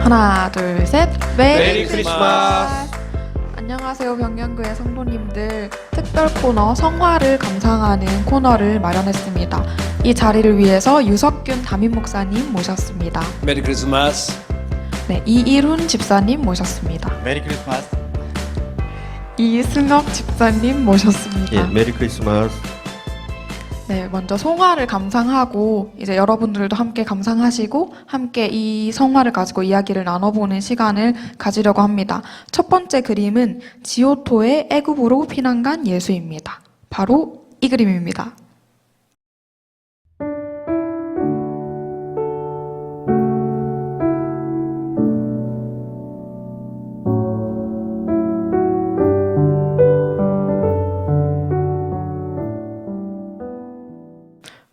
하나, 둘, 셋. 메리 크리스마스! 안녕하세요, 병영교회 성도님들. 특별 코너 성화를 감상하는 코너를 마련했습니다. 이 자리를 위해서 유석균 담임 목사님 모셨습니다. 메리 크리스마스! 네, 이일훈 집사님 모셨습니다. 메리 크리스마스. 이승혁 집사님 모셨습니다. 예, 메리 크리스마스. 네, 먼저 성화를 감상하고 이제 여러분들도 함께 감상하시고 함께 이 성화를 가지고 이야기를 나눠보는 시간을 가지려고 합니다. 첫 번째 그림은 지오토의 애굽으로 피난간 예수입니다. 바로 이 그림입니다.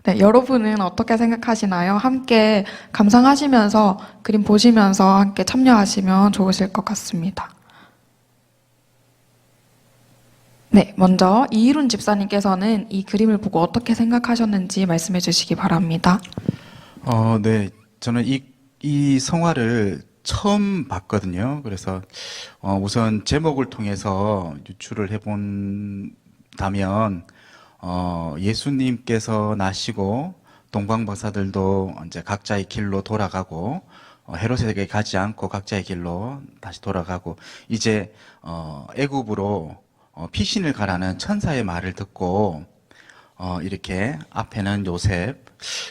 네, 여러분은 어떻게 생각하시나요? 함께 감상하시면서 그림 보시면서 함께 참여하시면 좋으실 것 같습니다. 네, 먼저 이일훈 집사님께서는 이 그림을 보고 어떻게 생각하셨는지 말씀해 주시기 바랍니다. 네, 저는 이 성화를 처음 봤거든요. 그래서 우선 제목을 통해서 유추를 해본다면 예수님께서 나시고 동방박사들도 이제 각자의 길로 돌아가고 헤롯에게 가지 않고 각자의 길로 다시 돌아가고 이제 애굽으로 피신을 가라는 천사의 말을 듣고 이렇게 앞에는 요셉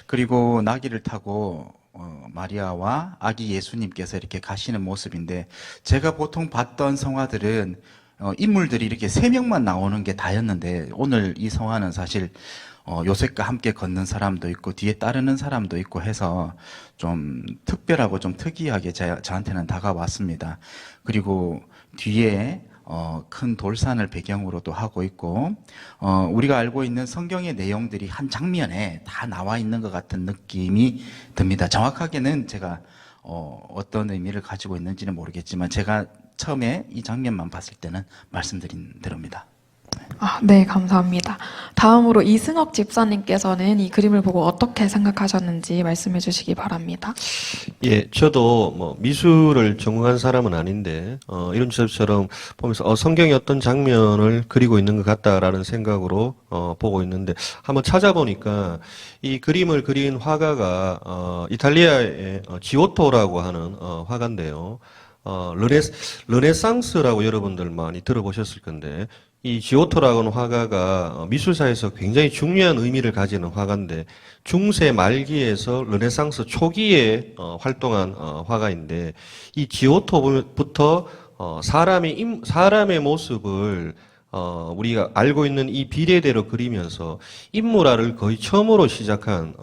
그리고 나귀를 타고 마리아와 아기 예수님께서 이렇게 가시는 모습인데 제가 보통 봤던 성화들은 인물들이 이렇게 3명만 나오는 게 다였는데 오늘 이 성화는 사실 요셉과 함께 걷는 사람도 있고 뒤에 따르는 사람도 있고 해서 좀 특별하고 좀 특이하게 저한테는 다가왔습니다. 그리고 뒤에 큰 돌산을 배경으로도 하고 있고 우리가 알고 있는 성경의 내용들이 한 장면에 다 나와 있는 것 같은 느낌이 듭니다. 정확하게는 제가 어떤 의미를 가지고 있는지는 모르겠지만 제가 처음에 이 장면만 봤을 때는 말씀드린 대로입니다. 네, 감사합니다. 다음으로 이승혁 집사님께서는 이 그림을 보고 어떻게 생각하셨는지 말씀해 주시기 바랍니다. 예, 저도 뭐 미술을 전공한 사람은 아닌데 이런 저처럼 보면서 성경의 어떤 장면을 그리고 있는 것 같다라는 생각으로 보고 있는데 한번 찾아보니까 이 그림을 그린 화가가 이탈리아의 지오토라고 하는 화가인데요. 르네상스라고 여러분들 많이 들어보셨을 건데 이 지오토라고 하는 화가가 미술사에서 굉장히 중요한 의미를 가지는 화가인데 중세 말기에서 르네상스 초기에 활동한 화가인데 이 지오토부터 사람의 모습을 우리가 알고 있는 이 비례대로 그리면서 인물화를 거의 처음으로 시작한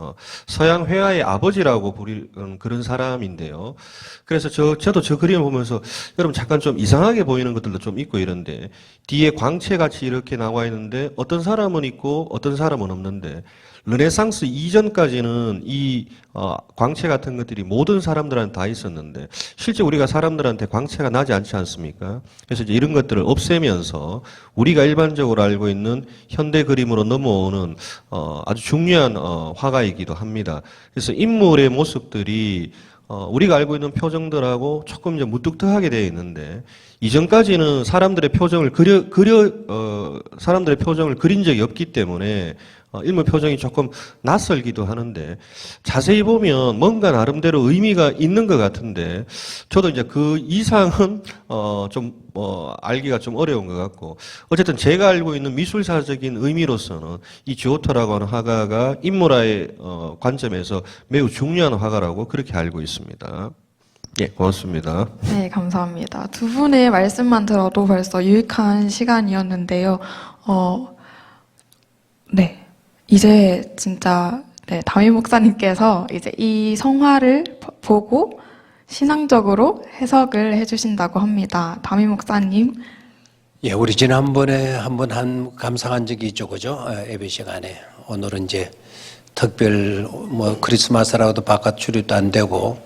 서양 회화의 아버지라고 부르는 그런 사람인데요. 그래서 저도 저 그림을 보면서 여러분 잠깐 좀 이상하게 보이는 것들도 좀 있고 이런데 뒤에 광채같이 이렇게 나와 있는데 어떤 사람은 있고 어떤 사람은 없는데 르네상스 이전까지는 이 광채 같은 것들이 모든 사람들한테 다 있었는데 실제 우리가 사람들한테 광채가 나지 않지 않습니까? 그래서 이제 이런 것들을 없애면서 우리가 일반적으로 알고 있는 현대 그림으로 넘어오는 아주 중요한 화가이기도 합니다. 그래서 인물의 모습들이 우리가 알고 있는 표정들하고 조금 이제 무뚝뚝하게 되어 있는데 이전까지는 사람들의 표정을 사람들의 표정을 그린 적이 없기 때문에 인물 표정이 조금 낯설기도 하는데 자세히 보면 뭔가 나름대로 의미가 있는 것 같은데 저도 이제 그 이상은 좀 알기가 좀 어려운 것 같고 어쨌든 제가 알고 있는 미술사적인 의미로서는 이 지오토라고 하는 화가가 인물화의 관점에서 매우 중요한 화가라고 그렇게 알고 있습니다. 예, 고맙습니다. 네, 감사합니다. 두 분의 말씀만 들어도 벌써 유익한 시간이었는데요. 네. 이제 진짜 담임 목사님께서 이제 이 성화를 보고 신앙적으로 해석을 해주신다고 합니다. 담임 목사님. 예, 우리 지난번에 한번 감상한 적이 있죠, 그죠? 예배 시간에. 오늘은 이제 특별 크리스마스라고도 바깥 출입도 안 되고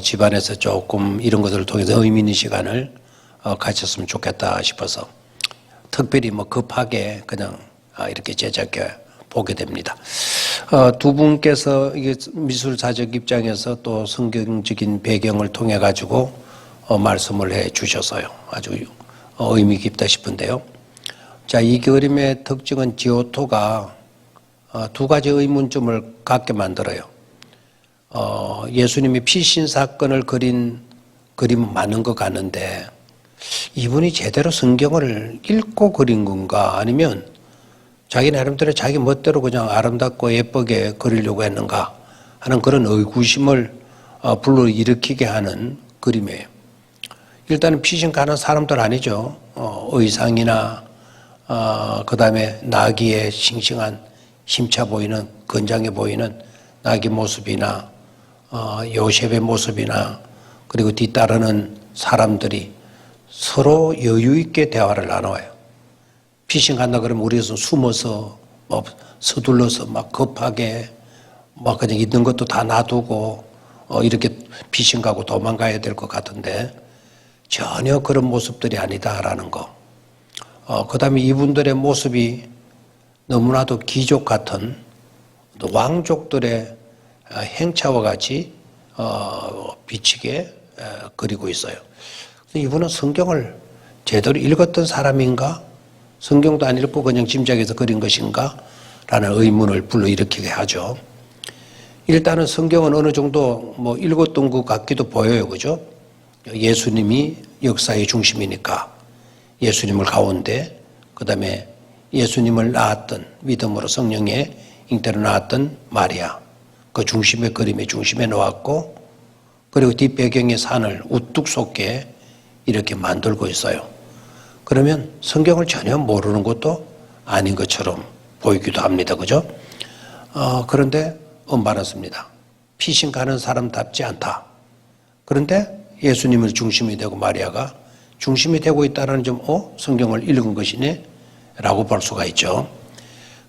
집안에서 조금 이런 것들을 통해서 의미 있는 시간을 가졌으면 좋겠다 싶어서 특별히 급하게 그냥 이렇게 제작해 보게 됩니다. 두 분께서 이게 미술사적 입장에서 또 성경적인 배경을 통해 가지고 말씀을 해 주셔서요. 아주 의미 깊다 싶은데요. 자, 이 그림의 특징은 지오토가 두 가지 의문점을 갖게 만들어요. 예수님이 피신 사건을 그린 그림은 맞는 것 같는데 이분이 제대로 성경을 읽고 그린 건가 아니면 자기 나름대로 자기 멋대로 그냥 아름답고 예쁘게 그리려고 했는가 하는 그런 의구심을 불러일으키게 하는 그림이에요. 일단은 피신 가는 사람들 아니죠. 의상이나 그 다음에 나귀의 싱싱한 힘차 보이는 건장해 보이는 나귀 모습이나 요셉의 모습이나 그리고 뒤따르는 사람들이 서로 여유 있게 대화를 나눠요. 피신 간다 그러면 우리에서 숨어서 서둘러서 막 급하게 막 그냥 있는 것도 다 놔두고 이렇게 피신 가고 도망가야 될 것 같은데 전혀 그런 모습들이 아니다라는 거. 그 다음에 이분들의 모습이 너무나도 귀족 같은 왕족들의 행차와 같이 비치게 그리고 있어요. 이분은 성경을 제대로 읽었던 사람인가? 성경도 안 읽고 그냥 짐작해서 그린 것인가? 라는 의문을 불러일으키게 하죠. 일단은 성경은 어느 정도 읽었던 것 같기도 보여요. 그죠? 예수님이 역사의 중심이니까 예수님을 가운데, 그 다음에 예수님을 낳았던 믿음으로 성령의 잉태로 낳았던 마리아, 그 중심의 그림의 중심에 놓았고, 그리고 뒷배경의 산을 우뚝 솟게 이렇게 만들고 있어요. 그러면 성경을 전혀 모르는 것도 아닌 것처럼 보이기도 합니다. 그죠? 그런데 엄발했습니다. 피신 가는 사람답지 않다. 그런데 예수님을 중심이 되고 마리아가 중심이 되고 있다는 점, 성경을 읽은 것이네? 라고 볼 수가 있죠.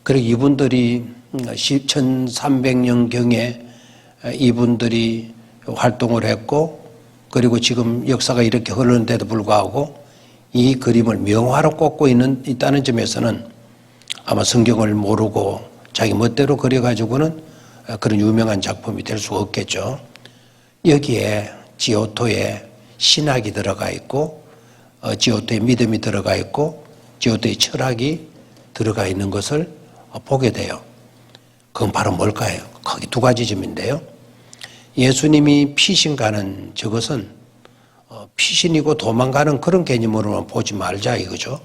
그리고 이분들이 1300년경에 이분들이 활동을 했고, 그리고 지금 역사가 이렇게 흐르는데도 불구하고 이 그림을 명화로 꽂고 있다는 점에서는 아마 성경을 모르고 자기 멋대로 그려가지고는 그런 유명한 작품이 될 수가 없겠죠. 여기에 지오토의 신학이 들어가 있고, 지오토의 믿음이 들어가 있고, 지오토의 철학이 들어가 있는 것을 보게 돼요. 그건 바로 뭘까요? 거기 두 가지 점인데요. 예수님이 피신 가는 저것은 피신이고 도망가는 그런 개념으로만 보지 말자 이거죠.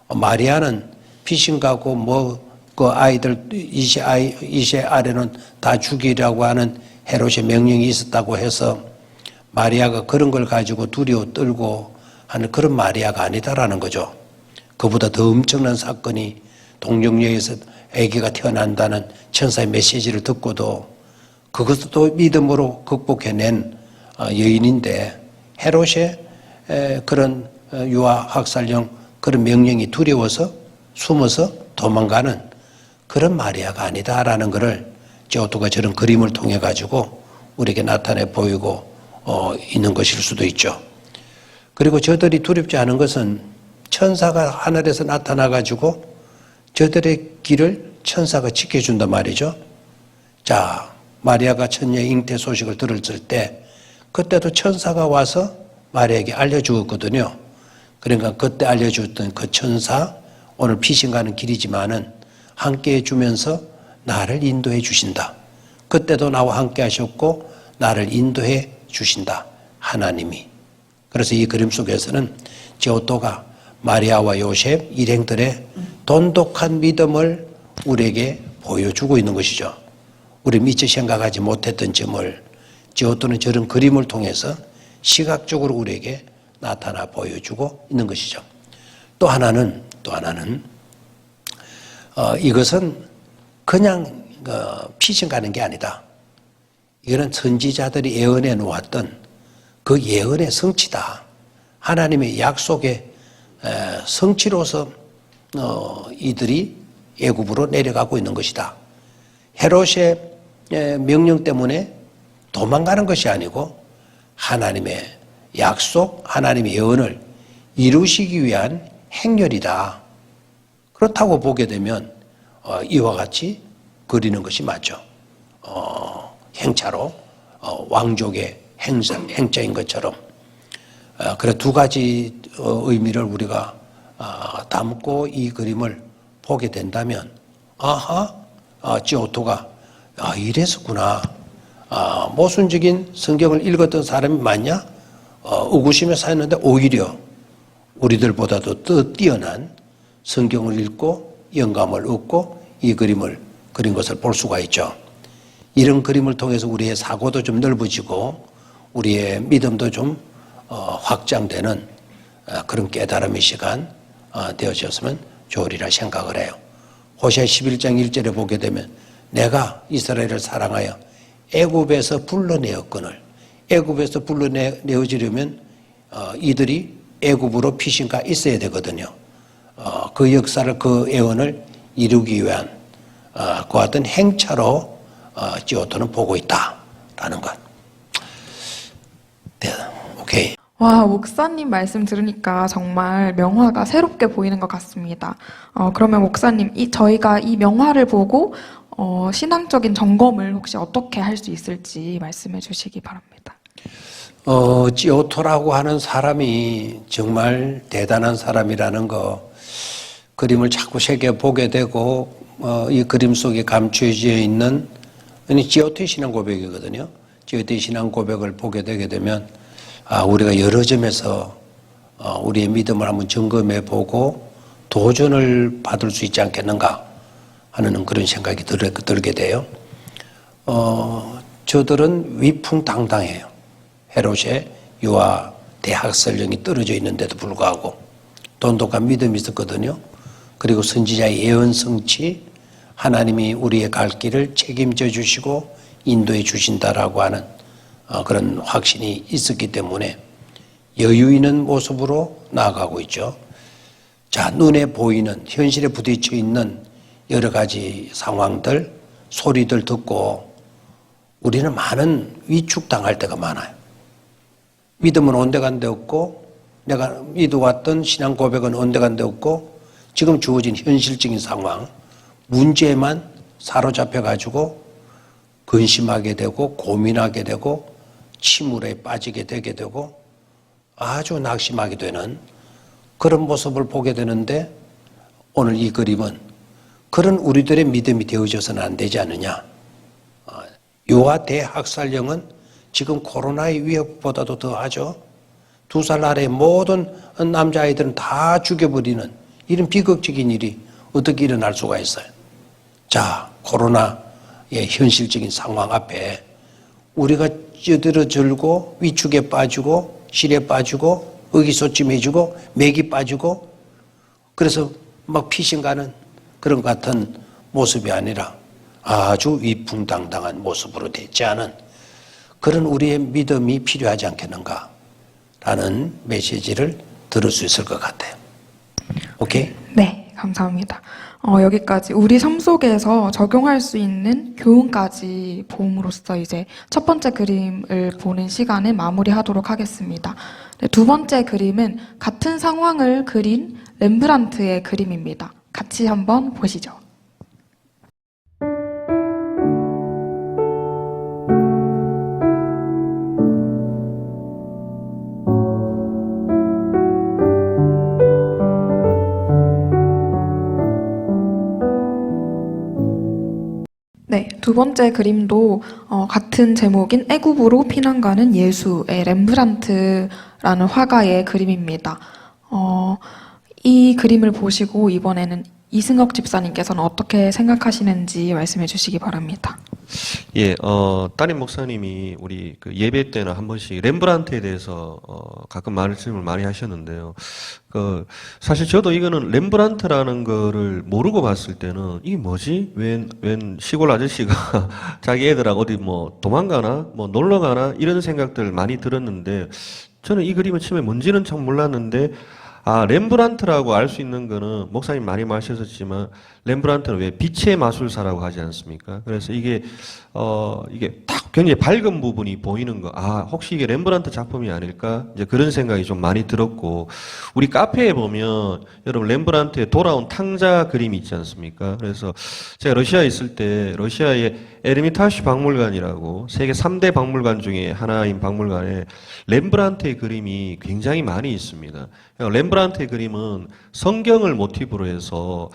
마리아는 피신 가고 그 아이들 이세 아래는 다 죽이라고 하는 헤롯의 명령이 있었다고 해서 마리아가 그런 걸 가지고 두려워 떨고 하는 그런 마리아가 아니다라는 거죠. 그보다 더 엄청난 사건이 동정녀에서 아기가 태어난다는 천사의 메시지를 듣고도 그것도 믿음으로 극복해낸 여인인데 헤롯의 그런 유아 학살령 그런 명령이 두려워서 숨어서 도망가는 그런 마리아가 아니다라는 것을 지오토가 저런 그림을 통해 가지고 우리에게 나타내 보이고 있는 것일 수도 있죠. 그리고 저들이 두렵지 않은 것은 천사가 하늘에서 나타나 가지고 저들의 길을 천사가 지켜준단 말이죠. 자, 마리아가 처녀의 잉태 소식을 들었을 때 그때도 천사가 와서 마리아에게 알려주었거든요. 그러니까 그때 알려주었던 그 천사, 오늘 피신 가는 길이지만은 함께 해주면서 나를 인도해 주신다. 그때도 나와 함께 하셨고 나를 인도해 주신다. 하나님이. 그래서 이 그림 속에서는 지오토가 마리아와 요셉 일행들의 돈독한 믿음을 우리에게 보여주고 있는 것이죠. 우리 미처 생각하지 못했던 점을 지오토는 저런 그림을 통해서 시각적으로 우리에게 나타나 보여주고 있는 것이죠. 또 하나는 이것은 그냥 피신 가는 게 아니다. 이거는 선지자들이 예언해 놓았던 그 예언의 성취다. 하나님의 약속의 성취로서 이들이 애굽으로 내려가고 있는 것이다. 헤롯의 명령 때문에 도망가는 것이 아니고 하나님의 약속, 하나님의 예언을 이루시기 위한 행렬이다. 그렇다고 보게 되면 이와 같이 그리는 것이 맞죠. 행차로 왕족의 행자인 것처럼. 그래 두 가지 의미를 우리가 담고 이 그림을 보게 된다면 아하, 지오토가 이랬었구나. 모순적인 성경을 읽었던 사람이 맞냐? 의구심에 쌓였는데 오히려 우리들보다도 더 뛰어난 성경을 읽고 영감을 얻고 이 그림을 그린 것을 볼 수가 있죠. 이런 그림을 통해서 우리의 사고도 좀 넓어지고 우리의 믿음도 좀 확장되는 그런 깨달음의 시간 되어졌으면 좋으리라 생각을 해요. 호세아 11장 1절에 보게 되면 내가 이스라엘을 사랑하여 애굽에서 불러내었거늘. 애굽에서 불러내어지려면 이들이 애굽으로 피신가 있어야 되거든요. 그 역사를 그 애원을 이루기 위한 그와 같은 행차로 지오토는 보고 있다라는 것. 네, 오케이. 와, 목사님 말씀 들으니까 정말 명화가 새롭게 보이는 것 같습니다. 그러면 목사님, 저희가 이 명화를 보고 신앙적인 점검을 혹시 어떻게 할 수 있을지 말씀해 주시기 바랍니다. 지오토라고 하는 사람이 정말 대단한 사람이라는 거, 그림을 자꾸 새겨보게 되고, 이 그림 속에 감추어져 있는, 지오토의 신앙 고백이거든요. 지오토의 신앙 고백을 보게 되게 되면, 우리가 여러 점에서 우리의 믿음을 한번 점검해 보고 도전을 받을 수 있지 않겠는가 하는 그런 생각이 들게 돼요. 저들은 위풍당당해요. 헤롯의 유아 대학설령이 떨어져 있는데도 불구하고 돈독한 믿음이 있었거든요. 그리고 선지자의 예언 성취, 하나님이 우리의 갈 길을 책임져 주시고 인도해 주신다라고 하는 그런 확신이 있었기 때문에 여유 있는 모습으로 나아가고 있죠. 자, 눈에 보이는, 현실에 부딪혀 있는 여러 가지 상황들, 소리들 듣고 우리는 많은 위축당할 때가 많아요. 믿음은 온데간데 없고, 내가 믿어왔던 신앙 고백은 온데간데 없고, 지금 주어진 현실적인 상황, 문제만 사로잡혀가지고 근심하게 되고 고민하게 되고 침울에 빠지게 되게 되고 아주 낙심하게 되는 그런 모습을 보게 되는데, 오늘 이 그림은 그런 우리들의 믿음이 되어져서는 안 되지 않느냐. 유아 대학살령은 지금 코로나의 위협보다도 더하죠. 2살 아래의 모든 남자아이들은 다 죽여버리는 이런 비극적인 일이 어떻게 일어날 수가 있어요. 자, 코로나의 현실적인 상황 앞에 우리가 찌들어들고 위축에 빠지고 실에 빠지고 의기소침해지고 맥이 빠지고 그래서 막 피신가는 그런 같은 모습이 아니라 아주 위풍당당한 모습으로 되지 않은 그런 우리의 믿음이 필요하지 않겠는가라는 메시지를 들을 수 있을 것 같아요. 오케이? 네, 감사합니다. 여기까지 우리 삶 속에서 적용할 수 있는 교훈까지 봄으로써 이제 첫 번째 그림을 보는 시간을 마무리하도록 하겠습니다. 네, 두 번째 그림은 같은 상황을 그린 렘브란트의 그림입니다. 같이 한번 보시죠. 네, 두 번째 그림도 같은 제목인 애굽으로 피난 가는 예수의 렘브란트라는 화가의 그림입니다. 이 그림을 보시고 이번에는 이승혁 집사님께서는 어떻게 생각하시는지 말씀해 주시기 바랍니다. 예, 따님 목사님이 우리 그 예배 때나 한 번씩 렘브란트에 대해서 가끔 말씀을 많이 하셨는데요. 사실 저도 이거는 렘브란트라는 거를 모르고 봤을 때는 이게 뭐지? 웬 시골 아저씨가 자기 애들하고 어디 뭐 도망가나? 뭐 놀러 가나? 이런 생각들 많이 들었는데 저는 이 그림을 처음에 뭔지는 참 몰랐는데 렘브란트라고 알 수 있는 거는 목사님 많이 말씀하셨지만 렘브란트는 왜 빛의 마술사라고 하지 않습니까? 그래서 이게 딱 굉장히 밝은 부분이 보이는 거. 아, 혹시 이게 렘브란트 작품이 아닐까? 이제 그런 생각이 좀 많이 들었고, 우리 카페에 보면 여러분 렘브란트의 돌아온 탕자 그림이 있지 않습니까? 그래서 제가 러시아에 있을 때 러시아의 에르미타슈 박물관이라고 세계 3대 박물관 중에 하나인 박물관에 렘브란트의 그림이 굉장히 많이 있습니다. 렘브란트의 그림은 성경을 모티브로 해서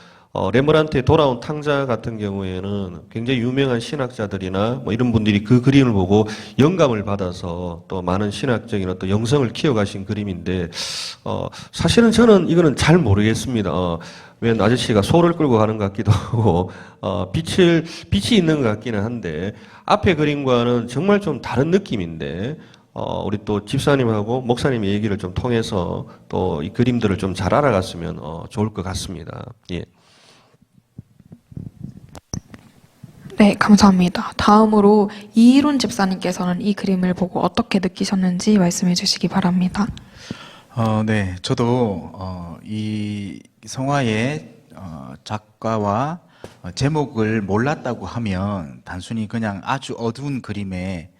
렘브란트의 돌아온 탕자 같은 경우에는 굉장히 유명한 신학자들이나 뭐 이런 분들이 그 그림을 보고 영감을 받아서 또 많은 신학적인 어떤 영성을 키워가신 그림인데, 사실은 저는 이거는 잘 모르겠습니다. 웬 아저씨가 소를 끌고 가는 것 같기도 하고, 빛이 있는 것 같기는 한데, 앞에 그림과는 정말 좀 다른 느낌인데, 우리 또 집사님하고 목사님의 얘기를 좀 통해서 또 이 그림들을 좀 잘 알아갔으면 좋을 것 같습니다. 예. 네, 감사합니다. 다음으로 이희론 집사님께서는 이 그림을 보고 어떻게 느끼셨는지 말씀해 주시기 바랍니다. 네, 저도 이 성화의 작가와 제목을 몰랐다고 하면 단순히 그냥 아주 어두운 그림에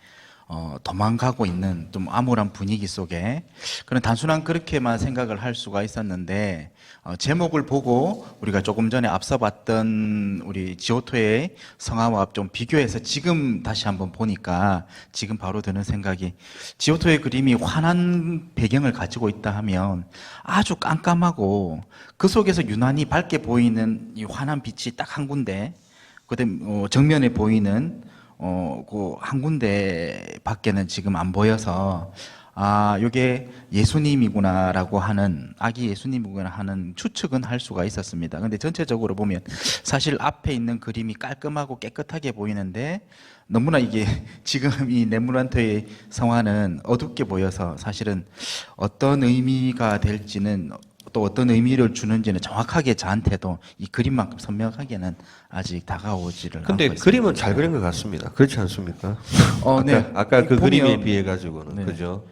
도망가고 있는 좀 암울한 분위기 속에 그런 단순한 그렇게만 생각을 할 수가 있었는데, 제목을 보고 우리가 조금 전에 앞서 봤던 우리 지오토의 성화와 좀 비교해서 지금 다시 한번 보니까 지금 바로 드는 생각이, 지오토의 그림이 환한 배경을 가지고 있다 하면 아주 깜깜하고 그 속에서 유난히 밝게 보이는 이 환한 빛이 딱 한 군데, 그다음 정면에 보이는 그 한 군데 밖에는 지금 안 보여서, 아, 이게 예수님이구나라고 하는, 아기 예수님이구나 하는 추측은 할 수가 있었습니다. 근데 전체적으로 보면 사실 앞에 있는 그림이 깔끔하고 깨끗하게 보이는데, 너무나 이게 지금 이 렘브란트의 성화는 어둡게 보여서 사실은 어떤 의미가 될지는, 또 어떤 의미를 주는지는 정확하게 저한테도 이 그림만큼 선명하게는 아직 다가오지를 근데 않고 있습니다. 그림은 잘 그린 것 같습니다. 그렇지 않습니까? 네. 아까 그 보면, 그림에 비해 가지고는 네. 그죠?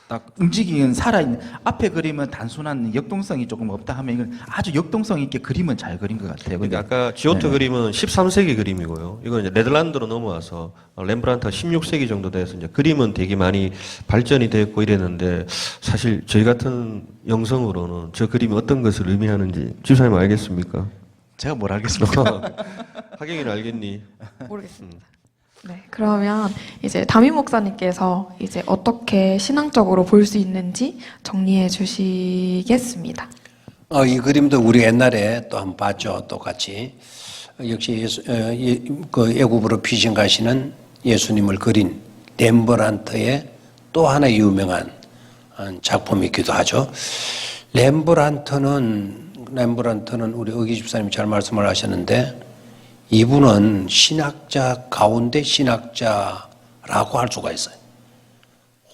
딱 움직이는 살아있는, 앞에 그림은 단순한 역동성이 조금 없다 하면 이건 아주 역동성 있게 그림은 잘 그린 것 같아요. 근데 그러니까 아까 지오토 네. 그림은 13세기 그림이고요. 이건 이제 네덜란드로 넘어와서 렘브란트가 16세기 정도 돼서 이제 그림은 되게 많이 발전이 됐고 이랬는데, 사실 저희 같은 영성으로는 저 그림이 어떤 것을 의미하는지 집사님 알겠습니까? 제가 뭘 알겠습니까? 하경이는 알겠니? 모르겠습니다. 네, 그러면 이제 담임 목사님께서 이제 어떻게 신앙적으로 볼 수 있는지 정리해 주시겠습니다. 이 그림도 우리 옛날에 또 한번 봤죠. 똑같이. 역시 그 애굽으로 피신 가시는 예수님을 그린 렘브란트의 또 하나의 유명한 작품이기도 하죠. 렘브란트는 우리 의기 집사님이 잘 말씀을 하셨는데, 이분은 신학자 가운데 신학자라고 할 수가 있어요.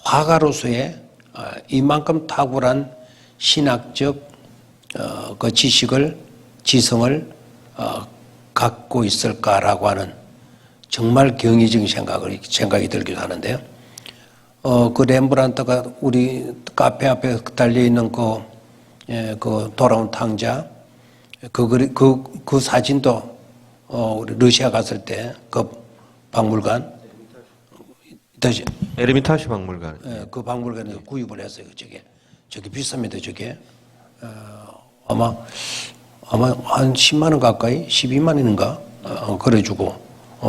화가로서의 이만큼 탁월한 신학적 그 지성을 갖고 있을까라고 하는 정말 경이적인 생각이 들기도 하는데요. 그 렘브란트가 우리 카페 앞에 달려 있는 그 돌아온 탕자, 그 사진도 우리 러시아 갔을 때 그 박물관, 다시 에르미타슈 박물관. 그 박물관에서 구입을 했어요. 저게 비쌉니다. 저게 아마 한 10만 원 가까이, 12만 원인가 그래주고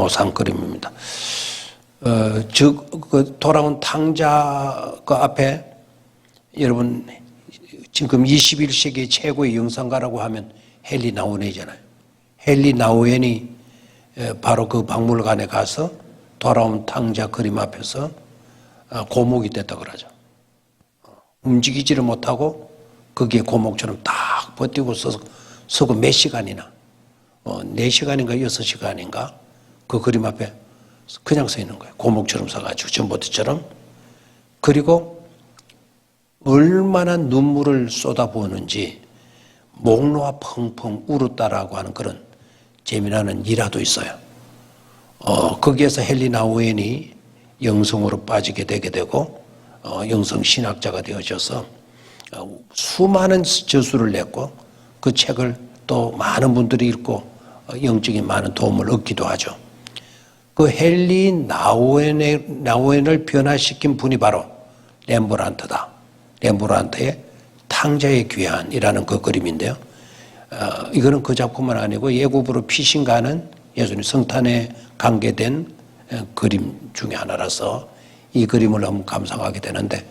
산 그림입니다. 그 돌아온 탕자 그 앞에 여러분 지금 21세기 최고의 영상가라고 하면 헨리 나우엔이잖아요. 헨리 나우엔이 바로 그 박물관에 가서 돌아온 탕자 그림 앞에서 고목이 됐다고 그러죠. 움직이지를 못하고 거기에 고목처럼 딱 버티고 서고 몇 시간이나 4시간인가 6시간인가 그 그림 앞에 그냥 서 있는 거예요. 고목처럼 서가지고 전봇대처럼. 그리고 얼마나 눈물을 쏟아부었는지 목 놓아 펑펑 울었다라고 하는 그런 재미나는 일화도 있어요. 거기에서 헨리 나우엔이 영성으로 빠지게 되게 되고 영성 신학자가 되어져서 수많은 저수를 냈고 그 책을 또 많은 분들이 읽고 영적인 많은 도움을 얻기도 하죠. 그 헨리 나우엔을 변화시킨 분이 바로 렘브란트다. 렘브란트의 탕자의 귀환이라는 그 그림인데요. 이거는 그 작품은 아니고 예고부로 피신가는 예수님 성탄에 관계된 그림 중에 하나라서 이 그림을 너무 감상하게 되는데,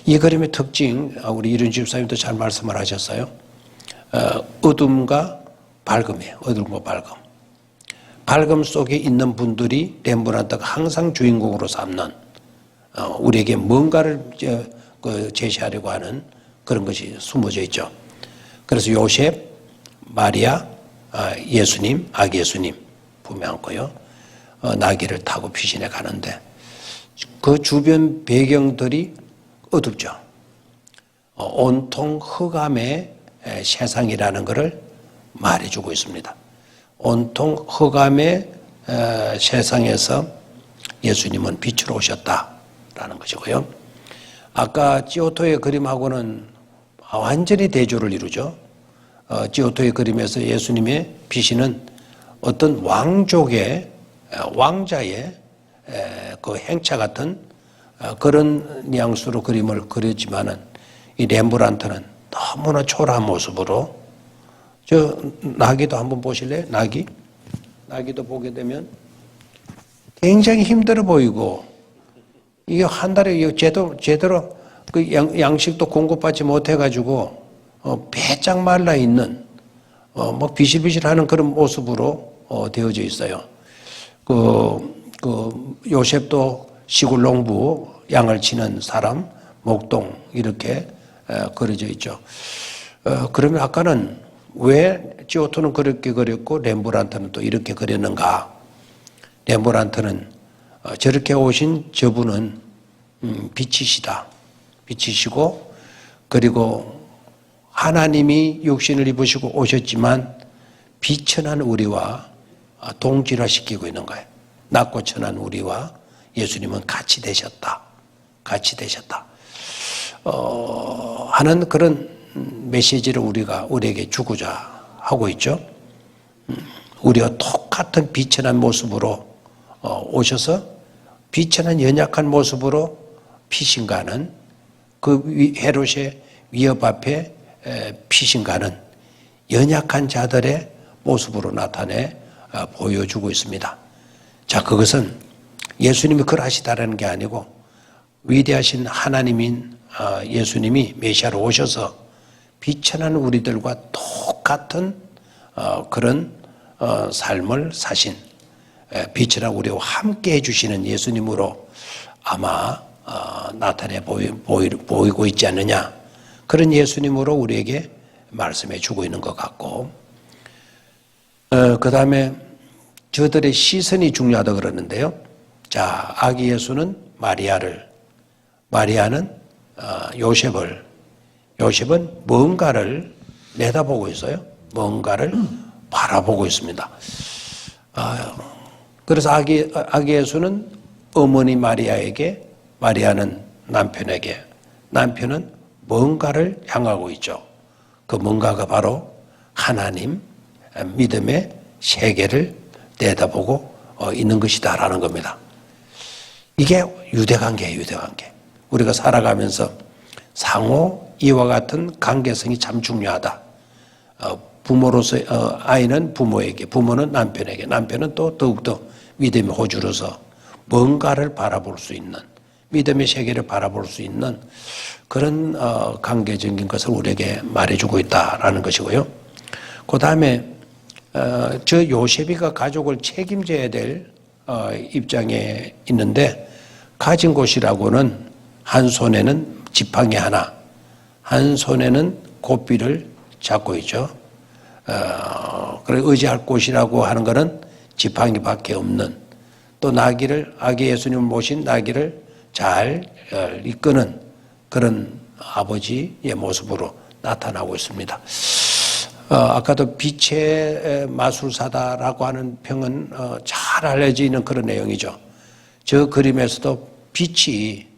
이 그림의 특징, 우리 이륜 집사님도 잘 말씀을 하셨어요. 어둠과 밝음이에요. 어둠과 밝음. 밝음 속에 있는 분들이 렘브란트가 항상 주인공으로 삼는, 우리에게 뭔가를 제시하려고 하는 그런 것이 숨어져 있죠. 그래서 요셉, 마리아, 예수님, 아기 예수님 품에 안고요. 나귀를 타고 피신해 가는데 그 주변 배경들이 어둡죠. 온통 흑암의 세상이라는 것을 말해주고 있습니다. 온통 흑암의 세상에서 예수님은 빛으로 오셨다라는 것이고요. 아까 지오토의 그림하고는 완전히 대조를 이루죠. 지오토의 그림에서 예수님의 피신은 어떤 왕자의 그 행차 같은 그런 뉘앙스로 그림을 그렸지만은 이 렘브란트는 너무나 초라한 모습으로, 저 나귀도 한번 보실래요? 나귀도 보게 되면 굉장히 힘들어 보이고, 이게 한 달에 제대로 그 양식도 공급받지 못해가지고 배짱 말라 있는 뭐 비실비실하는 그런 모습으로 되어져 있어요. 그 요셉도 시골 농부, 양을 치는 사람, 목동 이렇게 그려져 있죠. 그러면 아까는 왜 지오토는 그렇게 그렸고 렘브란트는 또 이렇게 그렸는가? 렘브란트는 저렇게 오신 저분은 빛이시다. 빛이시고, 그리고 하나님이 육신을 입으시고 오셨지만 비천한 우리와 동질화시키고 있는 거예요. 낮고 천한 우리와 예수님은 같이 되셨다. 같이 되셨다. 하는 그런 메시지를 우리에게 주고자 하고 있죠. 우리와 똑같은 비천한 모습으로 오셔서 비천한 연약한 모습으로 피신가는, 그 헤롯의 위협 앞에 피신가는 연약한 자들의 모습으로 나타내 보여주고 있습니다. 자, 그것은 예수님이 그러하시다라는 게 아니고 위대하신 하나님인 예수님이 메시아로 오셔서 비천한 우리들과 똑같은 그런 삶을 사신, 비천한 우리와 함께 해주시는 예수님으로 아마 나타내 보이고 있지 않느냐, 그런 예수님으로 우리에게 말씀해 주고 있는 것 같고, 그 다음에 저들의 시선이 중요하다 그러는데요. 자, 아기 예수는 마리아는 요셉은 뭔가를 내다보고 있어요. 뭔가를 바라보고 있습니다. 그래서 아기 예수는 어머니 마리아에게, 마리아는 남편에게, 남편은 뭔가를 향하고 있죠. 그 뭔가가 바로 하나님, 믿음의 세계를 내다보고 있는 것이다라는 겁니다. 이게 유대관계예요, 유대관계. 우리가 살아가면서 상호 이와 같은 관계성이 참 중요하다. 부모로서 아이는 부모에게, 부모는 남편에게, 남편은 또 더욱더 믿음의 호주로서 뭔가를 바라볼 수 있는, 믿음의 세계를 바라볼 수 있는 그런 관계적인 것을 우리에게 말해주고 있다라는 것이고요. 그 다음에 저 요셉이가 가족을 책임져야 될 입장에 있는데, 가진 곳이라고는 한 손에는 지팡이 하나, 한 손에는 고삐를 잡고 있죠. 그래 의지할 곳이라고 하는 것은 지팡이밖에 없는, 또 나귀를, 아기 예수님을 모신 나귀를 잘 이끄는 그런 아버지의 모습으로 나타나고 있습니다. 아까도 빛의 마술사다라고 하는 평은 잘 알려져 있는 그런 내용이죠. 저 그림에서도 빛이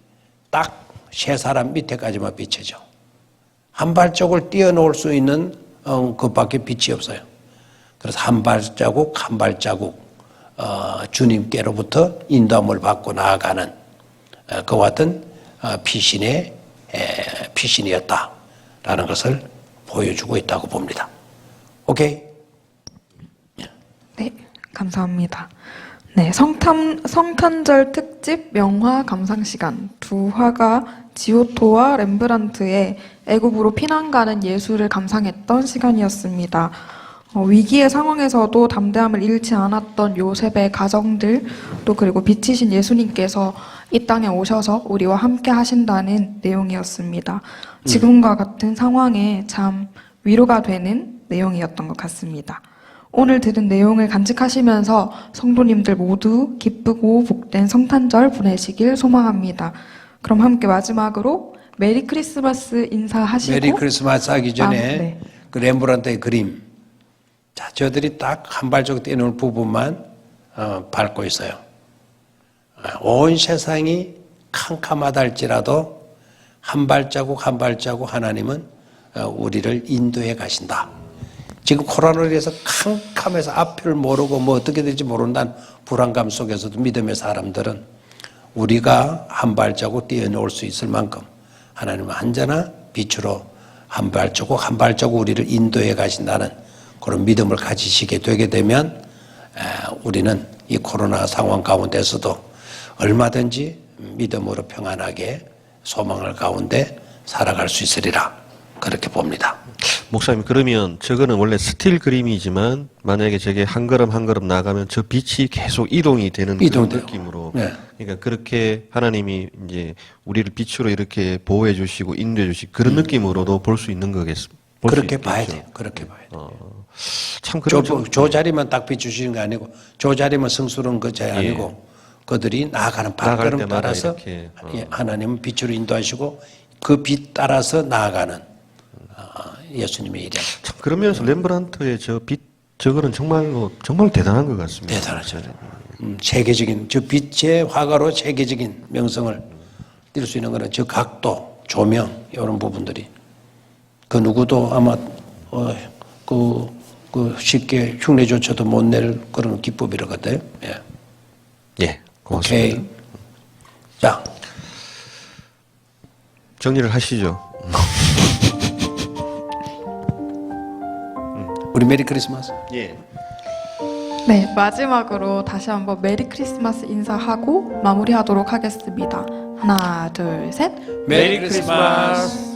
딱 세 사람 밑에까지만 비쳐져. 한 발짝을 뛰어놓을 수 있는 그밖에 빛이 없어요. 그래서 한 발자국 한 발자국 주님께로부터 인도함을 받고 나아가는 그와 같은 피신이었다라는 것을 보여주고 있다고 봅니다. 오케이? 네, 감사합니다. 네, 성탄절 특집 명화 감상 시간 두 화가 지오토와 렘브란트의 애굽으로 피난 가는 예수를 감상했던 시간이었습니다. 위기의 상황에서도 담대함을 잃지 않았던 요셉의 가정들, 또 그리고 빛이신 예수님께서 이 땅에 오셔서 우리와 함께 하신다는 내용이었습니다. 지금과 같은 상황에 참 위로가 되는 내용이었던 것 같습니다. 오늘 들은 내용을 간직하시면서 성도님들 모두 기쁘고 복된 성탄절 보내시길 소망합니다. 그럼 함께 마지막으로 메리 크리스마스 인사하시고 메리 크리스마스 하기 전에 네. 그 렘브란트의 그림, 자, 저들이 딱 한 발짝 뛰는 부분만 밟고 있어요. 온 세상이 캄캄하다 할지라도 한 발자국 한 발자국 하나님은 우리를 인도해 가신다. 지금 코로나로 인해서 캄캄해서 앞을 모르고 뭐 어떻게 될지 모른다는 불안감 속에서도 믿음의 사람들은 우리가 한 발자국 뛰어놀 수 있을 만큼 하나님은 언제나 빛으로 한 발자국 한 발자국 우리를 인도해 가신다는 그런 믿음을 가지시게 되게 되면 우리는 이 코로나 상황 가운데서도 얼마든지 믿음으로 평안하게 소망을 가운데 살아갈 수 있으리라 그렇게 봅니다. 목사님, 그러면 저거는 원래 스틸 그림이지만 만약에 저게 한 걸음 한 걸음 나가면 저 빛이 계속 이동이 되는 그런 이동돼요. 느낌으로. 네. 그러니까 그렇게 하나님이 이제 우리를 빛으로 이렇게 보호해 주시고 인도해 주시고 그런 느낌으로도 볼 수 있는 거겠습니다. 그렇게 봐야 돼요. 그렇게 봐야 돼요. 참 그런 저 자리만 딱 비추시는 게 아니고 저 자리만 성스러운 것이 아니고 그들이 나아가는 나아갈 발걸음 때마다 따라서 이렇게, 하나님은 빛으로 인도하시고 그 빛 따라서 나아가는 예수님의 일이야. 참 그러면서 렘브란트의 저 빛 저거는 정말 대단한 것 같습니다. 대단하죠. 세계적인 저 빛의 화가로 세계적인 명성을 띌 수 있는 거는 저 각도, 조명 이런 부분들이 그 누구도 아마 그 쉽게 흉내조차도 못 낼 그런 기법이라 같아요. 예. 예, 고맙습니다. 오케이. 자, 정리를 하시죠. 우리 메리 크리스마스. 예. 네, 마지막으로 다시 한번 메리 크리스마스 인사하고 마무리하도록 하겠습니다. 하나, 둘, 셋. 메리 크리스마스.